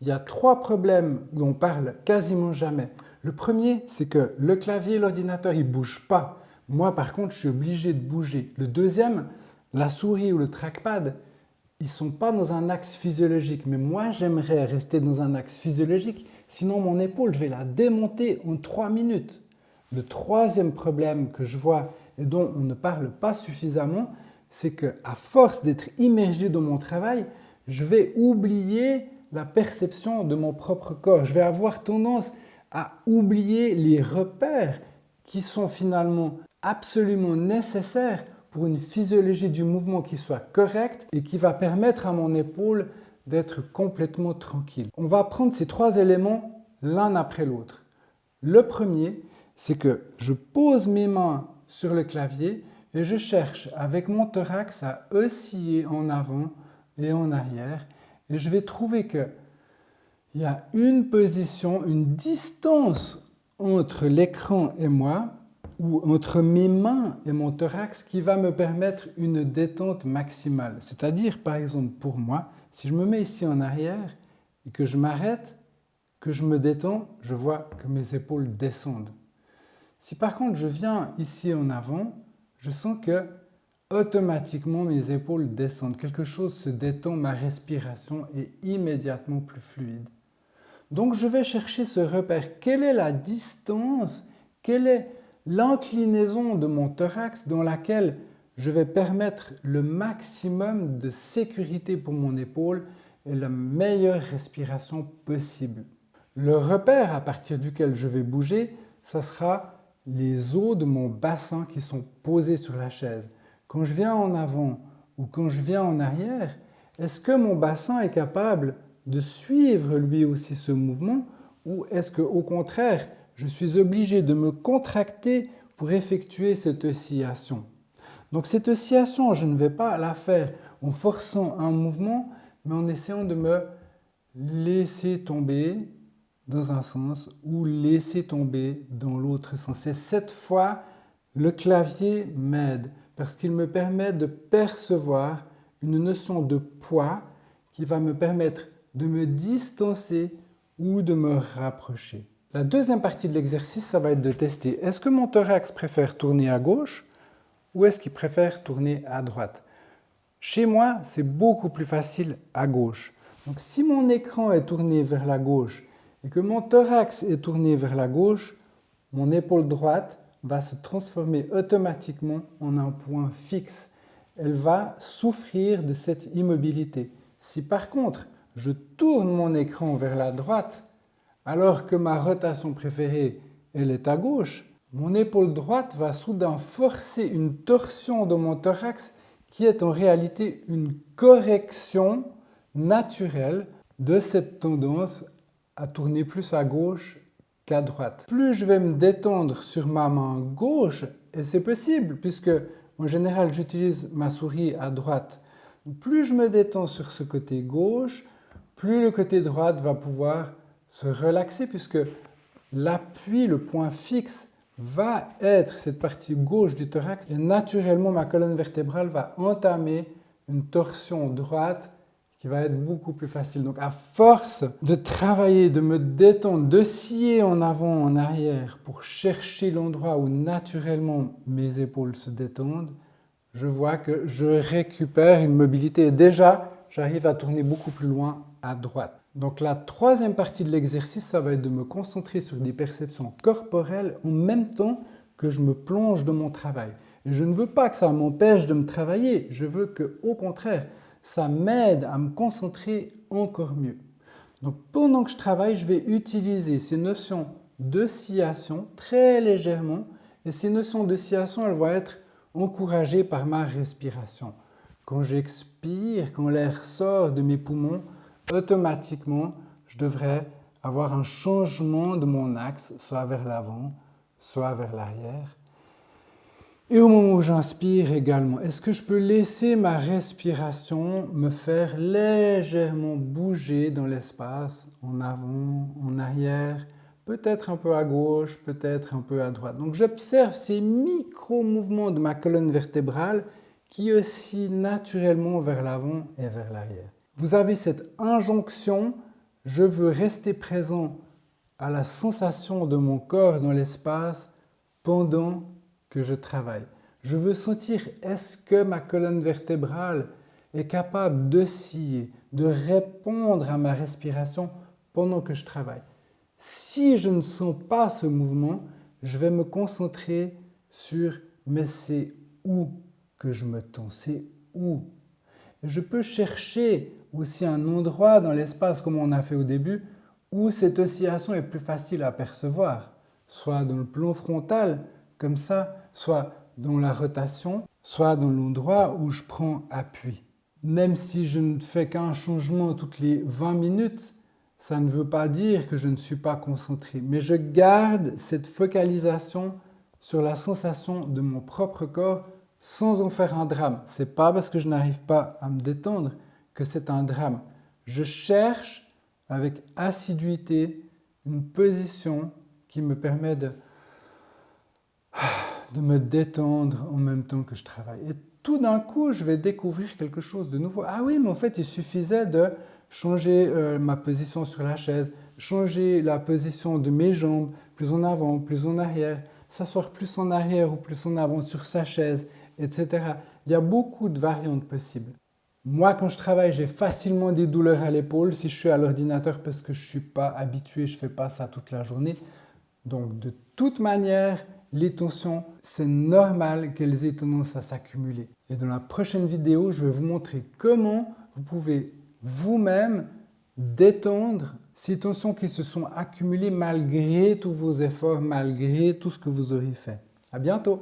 il y a 3 problèmes dont on parle quasiment jamais. Le premier, c'est que le clavier et l'ordinateur, ils ne bougent pas. Moi, par contre, je suis obligé de bouger. Le deuxième, la souris ou le trackpad, ils ne sont pas dans un axe physiologique. Mais moi, j'aimerais rester dans un axe physiologique. Sinon, mon épaule, je vais la démonter en 3 minutes. Le troisième problème que je vois et dont on ne parle pas suffisamment, c'est qu'à force d'être immergé dans mon travail, je vais oublier la perception de mon propre corps. Je vais avoir tendance à oublier les repères qui sont finalement absolument nécessaires pour une physiologie du mouvement qui soit correcte et qui va permettre à mon épaule d'être complètement tranquille. On va prendre ces 3 éléments l'un après l'autre. Le premier, c'est que je pose mes mains sur le clavier et je cherche avec mon thorax à osciller en avant et en arrière. Et je vais trouver qu'il y a une position, une distance entre l'écran et moi, ou entre mes mains et mon thorax, qui va me permettre une détente maximale. C'est-à-dire, par exemple, pour moi, si je me mets ici en arrière et que je m'arrête, que je me détends, je vois que mes épaules descendent. Si par contre je viens ici en avant, je sens que automatiquement mes épaules descendent. Quelque chose se détend, ma respiration est immédiatement plus fluide. Donc je vais chercher ce repère. Quelle est la distance, quelle est l'inclinaison de mon thorax dans laquelle je vais permettre le maximum de sécurité pour mon épaule et la meilleure respiration possible. Le repère à partir duquel je vais bouger, ce sera les os de mon bassin qui sont posés sur la chaise. Quand je viens en avant ou quand je viens en arrière, est-ce que mon bassin est capable de suivre lui aussi ce mouvement ou est-ce qu'au contraire, je suis obligé de me contracter pour effectuer cette oscillation? Donc cette oscillation, je ne vais pas la faire en forçant un mouvement, mais en essayant de me laisser tomber dans un sens ou laisser tomber dans l'autre sens. Et cette fois, le clavier m'aide parce qu'il me permet de percevoir une notion de poids qui va me permettre de me distancer ou de me rapprocher. La deuxième partie de l'exercice, ça va être de tester est-ce que mon thorax préfère tourner à gauche ou est-ce qu'il préfère tourner à droite? Chez moi, c'est beaucoup plus facile à gauche. Donc si mon écran est tourné vers la gauche et que mon thorax est tourné vers la gauche, mon épaule droite va se transformer automatiquement en un point fixe. Elle va souffrir de cette immobilité. Si par contre, je tourne mon écran vers la droite, alors que ma rotation préférée, elle est à gauche, mon épaule droite va soudain forcer une torsion de mon thorax qui est en réalité une correction naturelle de cette tendance à tourner plus à gauche qu'à droite. Plus je vais me détendre sur ma main gauche, et c'est possible puisque en général j'utilise ma souris à droite, plus je me détends sur ce côté gauche, plus le côté droit va pouvoir se relaxer puisque l'appui, le point fixe, va être cette partie gauche du thorax et naturellement ma colonne vertébrale va entamer une torsion droite qui va être beaucoup plus facile. Donc à force de travailler, de me détendre, d'osciller en avant, en arrière pour chercher l'endroit où naturellement mes épaules se détendent, je vois que je récupère une mobilité et déjà j'arrive à tourner beaucoup plus loin à droite. Donc la troisième partie de l'exercice, ça va être de me concentrer sur des perceptions corporelles en même temps que je me plonge dans mon travail. Et je ne veux pas que ça m'empêche de me travailler, je veux que, au contraire, ça m'aide à me concentrer encore mieux. Donc pendant que je travaille, je vais utiliser ces notions d'oscillation très légèrement et ces notions d'oscillation, elles vont être encouragées par ma respiration. Quand j'expire, quand l'air sort de mes poumons, automatiquement, je devrais avoir un changement de mon axe, soit vers l'avant, soit vers l'arrière. Et au moment où j'inspire également, est-ce que je peux laisser ma respiration me faire légèrement bouger dans l'espace, en avant, en arrière, peut-être un peu à gauche, peut-être un peu à droite. Donc j'observe ces micro-mouvements de ma colonne vertébrale qui oscillent naturellement vers l'avant et vers l'arrière. Vous avez cette injonction Je veux rester présent à la sensation de mon corps dans l'espace pendant que je travaille. Je veux sentir est-ce que ma colonne vertébrale est capable d'osciller, de répondre à ma respiration pendant que je travaille. Si je ne sens pas ce mouvement, je vais me concentrer sur mais c'est où que je me tends, c'est où. Je peux chercher aussi un endroit dans l'espace, comme on a fait au début, où cette oscillation est plus facile à percevoir, soit dans le plan frontal, comme ça, soit dans la rotation, soit dans l'endroit où je prends appui. Même si je ne fais qu'un changement toutes les 20 minutes, ça ne veut pas dire que je ne suis pas concentré, mais je garde cette focalisation sur la sensation de mon propre corps sans en faire un drame. Ce n'est pas parce que je n'arrive pas à me détendre que c'est un drame. Je cherche avec assiduité une position qui me permet de me détendre en même temps que je travaille. Et tout d'un coup, je vais découvrir quelque chose de nouveau. Ah oui, mais en fait, il suffisait de changer ma position sur la chaise, changer la position de mes jambes, plus en avant, plus en arrière, s'asseoir plus en arrière ou plus en avant sur sa chaise, etc. Il y a beaucoup de variantes possibles. Moi, quand je travaille, j'ai facilement des douleurs à l'épaule si je suis à l'ordinateur parce que je ne suis pas habitué, je ne fais pas ça toute la journée. Donc, de toute manière, les tensions, c'est normal qu'elles aient tendance à s'accumuler. Et dans la prochaine vidéo, je vais vous montrer comment vous pouvez vous-même détendre ces tensions qui se sont accumulées malgré tous vos efforts, malgré tout ce que vous aurez fait. À bientôt!